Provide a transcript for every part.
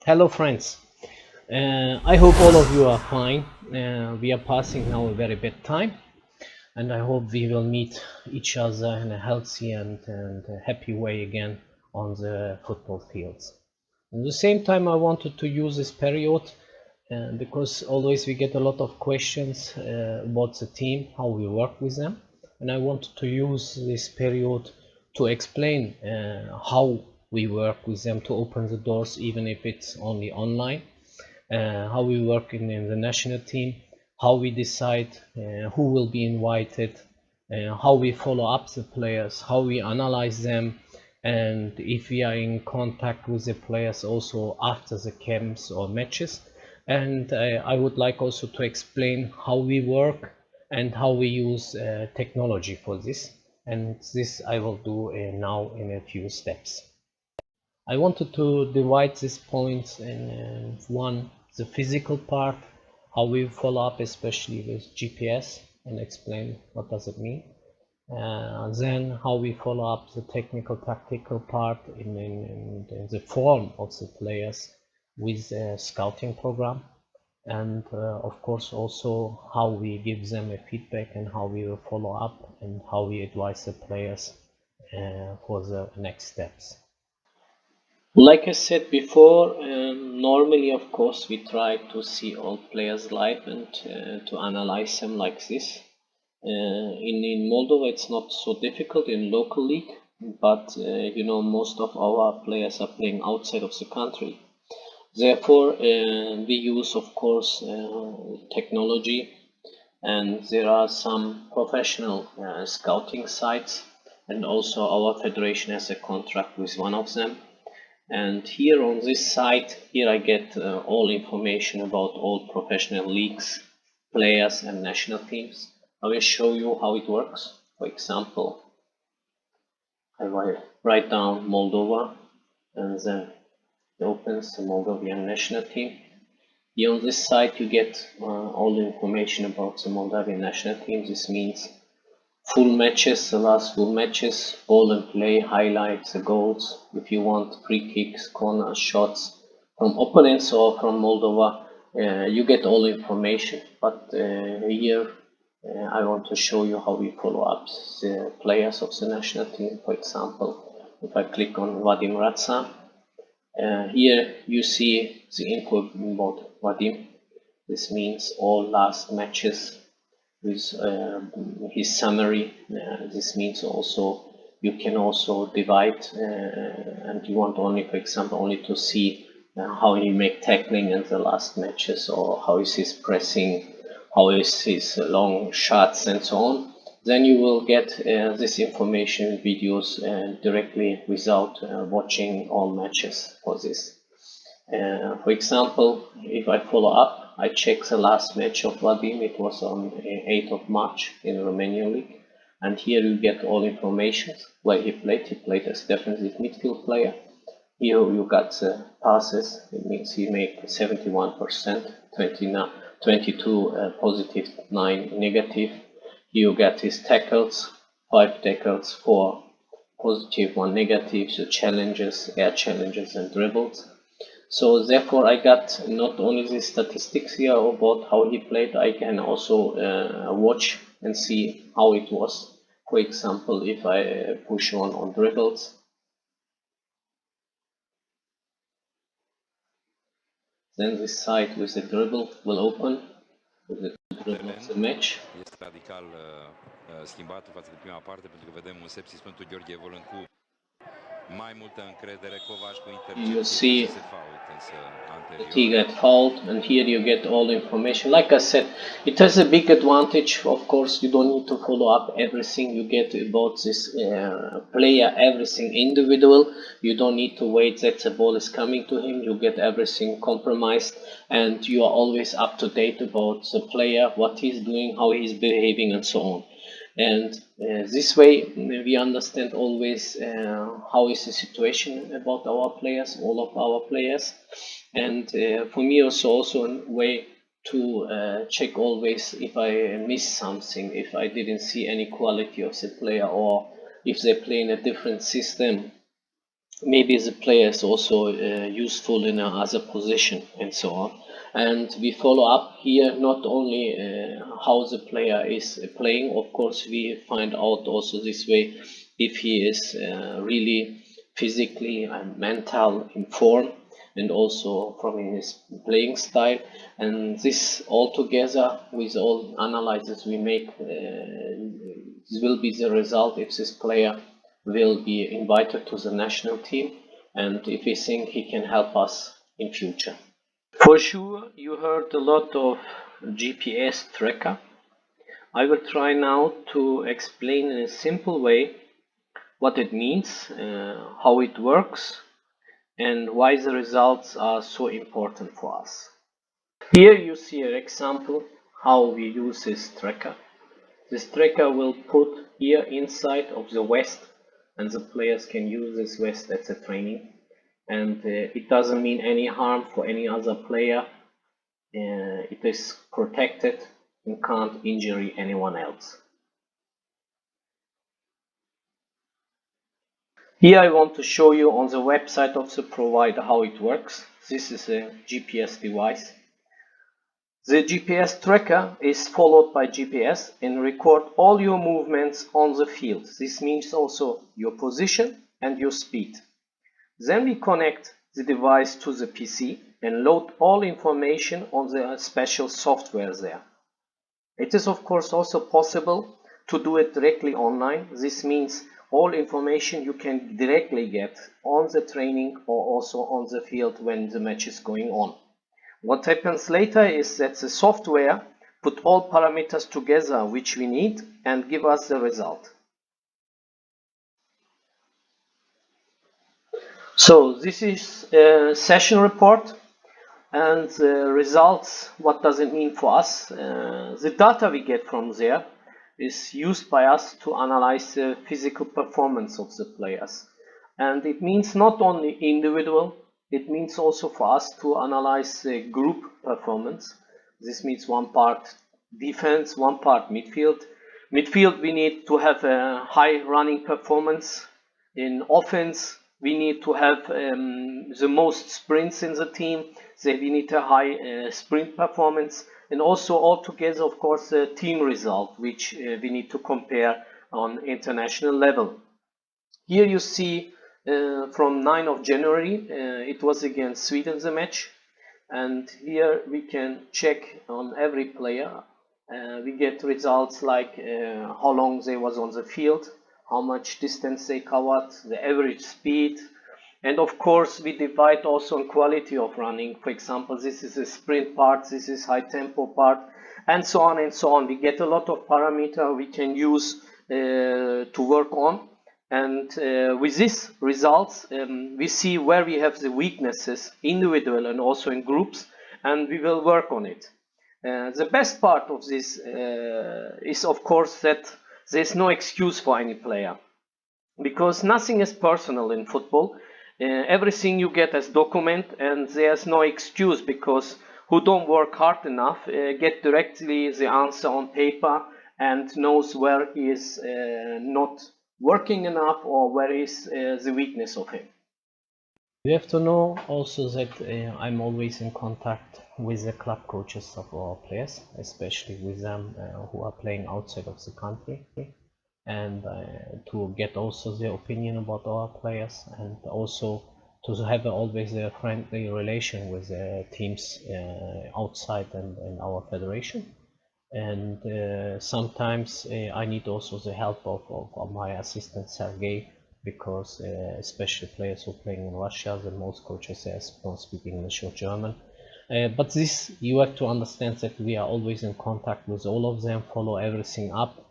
Hello friends, I hope all of you are fine. We are passing now a very bad time, and I hope we will meet each other in a healthy and a happy way again on the football fields. At the same time, I wanted to use this period because always we get a lot of questions about the team, how we work with them, and I wanted to use this period to explain how we work with them, to open the doors even if it's only online, how we work in the national team, how we decide who will be invited, how we follow up the players, how we analyze them, and if we are in contact with the players also after the camps or matches. And I would like also to explain how we work and how we use technology for this, and this I will do now in a few steps. I wanted to divide these points in one, the physical part, how we follow up especially with GPS, and explain what does it mean. Then how we follow up the technical tactical part in the form of the players with a scouting program, and of course also how we give them a feedback and how we will follow up and how we advise the players for the next steps. Like I said before, normally of course we try to see all players live and to analyze them like this. In Moldova it's not so difficult in local league, but most of our players are playing outside of the country. Therefore we use of course technology, and there are some professional scouting sites, and also our federation has a contract with one of them. And here on this site, here I get all information about all professional leagues, players and national teams. I will show you how it works. For example, I write down Moldova, and then it opens the Moldovan national team. Here on this site you get all the information about the Moldovan national team. This means full matches, the last full matches, ball and play, highlights, the goals, if you want free kicks, corners, shots from opponents or from Moldova, you get all information. But here I want to show you how we follow up the players of the national team. For example, if I click on Vadim Ratsa, here you see the info about Vadim. This means all last matches with his summary. This means also you can also divide, and you want only, for example, only to see how he make tackling in the last matches, or how is his pressing, how is his long shots, and so on. Then you will get this information videos directly without watching all matches for this. For example, if I follow up, I check the last match of Vadim. It was on 8th of March in the Romanian League, and here you get all information where he played. He played as defensive midfield player. Here you got the passes. It means he made 71%, 22 positive, 9 negative. Here you got his tackles, 5 tackles, 4 positive, 1 negative. So challenges, air challenges, and dribbles. So therefore I got not only the statistics here about how he played, I can also watch and see how it was. For example, if I push on dribbles, then this site with the dribble will open with the dribble of the match. Este radical schimbat față de prima parte, pentru că vedem un Sepsi Sfântul Gheorghe evoluând cu mai multă încredere, Covaș cu intercepție, se fault însă anterior. He got fouled, and here you get all the information. Like I said, it has a big advantage. Of course, you don't need to follow up everything. You get about this player, everything individual. You don't need to wait that the ball is coming to him. You get everything compromised, and you are always up to date about the player, what he's doing, how he's behaving, and so on. And this way we understand always how is the situation about our players, all of our players. And for me also a way to check always if I miss something, if I didn't see any quality of the player, or if they play in a different system, maybe the player is also useful in another position and so on. And we follow up here not only how the player is playing, of course we find out also this way if he is really physically and mental in form, and also from his playing style. And this all together with all analyses we make, this will be the result if this player will be invited to the national team, and if we think he can help us in future. For sure, you heard a lot of GPS tracker. I will try now to explain in a simple way what it means, how it works, and why the results are so important for us. Here you see an example how we use this tracker. This tracker will put here inside of the vest, and the players can use this vest at the training, and it doesn't mean any harm for any other player. It is protected and can't injure anyone else. Here I want to show you on the website of the provider how it works. This is a GPS device. The GPS tracker is followed by GPS and record all your movements on the field. This means also your position and your speed. Then we connect the device to the PC and load all information on the special software there. It is of course also possible to do it directly online. This means all information you can directly get on the training or also on the field when the match is going on. What happens later is that the software put all parameters together which we need and give us the result. So this is a session report, and the results, what does it mean for us? The data we get from there is used by us to analyze the physical performance of the players. And it means not only individual, it means also for us to analyze the group performance. This means one part defense, one part midfield. Midfield, we need to have a high running performance. In offense, we need to have the most sprints in the team. So we need a high sprint performance. And also altogether, of course, the team result, which we need to compare on international level. Here you see from 9th of January, it was against Sweden the match, and here we can check on every player. We get results like how long they was on the field, how much distance they covered, the average speed, and of course we divide also on quality of running. For example, this is a sprint part, this is high tempo part, and so on and so on. We get a lot of parameter we can use to work on. And with these results, we see where we have the weaknesses, individual and also in groups, and we will work on it. The best part of this is, of course, that there's no excuse for any player, because nothing is personal in football. Everything you get as document, and there's no excuse, because who don't work hard enough get directly the answer on paper and knows where he is not working enough or where is the weakness of him. You have to know also that I'm always in contact with the club coaches of our players, especially with them who are playing outside of the country, and to get also their opinion about our players, and also to have always a friendly relation with the teams outside and our federation. And sometimes I need also the help of my assistant Sergey, because especially players who are playing in Russia, the most coaches don't speak English or German. But this, you have to understand that we are always in contact with all of them, follow everything up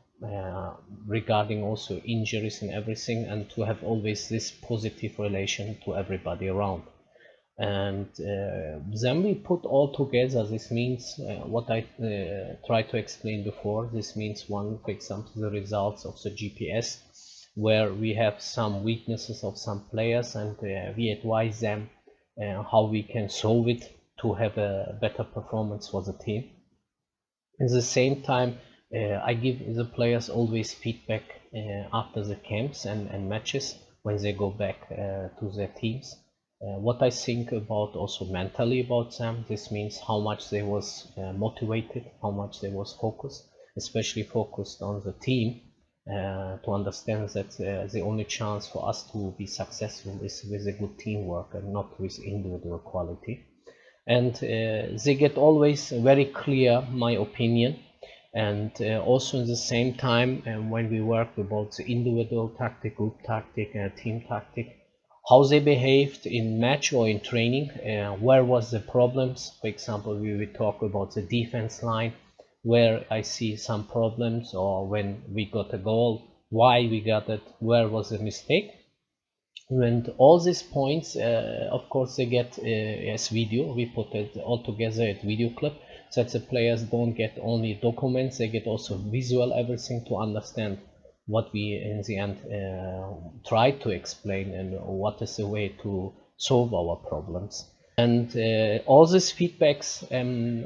regarding also injuries and everything, and to have always this positive relation to everybody around. And then we put all together. This means what I tried to explain before. This means, one, for example, the results of the GPS, where we have some weaknesses of some players, and we advise them how we can solve it to have a better performance for the team. At the same time, I give the players always feedback after the camps and matches, when they go back to their teams. What I think about also mentally about them, this means how much they was motivated, how much they was focused, especially focused on the team, to understand that the only chance for us to be successful is with a good teamwork and not with individual quality. And they get always very clear my opinion, and also at the same time when we work about the individual tactic, group tactic, team tactic, how they behaved in match or in training, where was the problems. For example, we will talk about the defense line, where I see some problems, or when we got a goal, why we got it, where was the mistake. And all these points, of course, they get as video. We put it all together as video clip, so that the players don't get only documents, they get also visual everything to understand what we in the end try to explain and what is the way to solve our problems. And all these feedbacks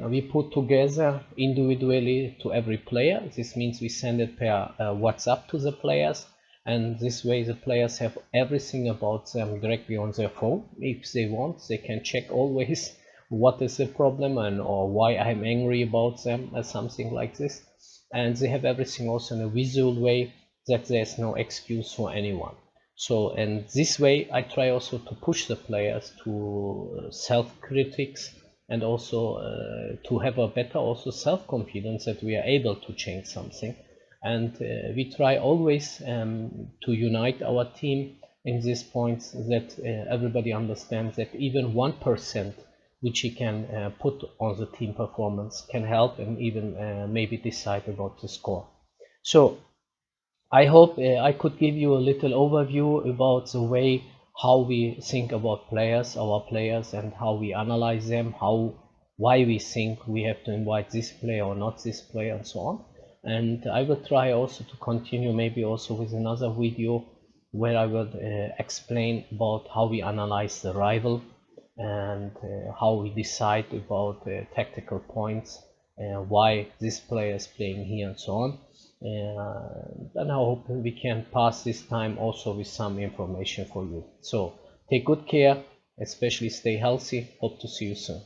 we put together individually to every player. This means we send it per WhatsApp to the players, and this way the players have everything about them directly on their phone. If they want, they can check always what is the problem and or why I'm angry about them or something like this. And they have everything also in a visual way, that there's no excuse for anyone. So, and this way I try also to push the players to self-critics, and also to have a better also self-confidence that we are able to change something. And we try always to unite our team in these points, that everybody understands that even 1% which he can put on the team performance can help and even maybe decide about the score. So I hope I could give you a little overview about the way how we think about players, our players, and how we analyze them, why we think we have to invite this player or not this player, and so on. And I will try also to continue maybe also with another video where I will explain about how we analyze the rival, and how we decide about tactical points, why this player is playing here, and so on. And I hope we can pass this time also with some information for you. So take good care, especially stay healthy. Hope to see you soon.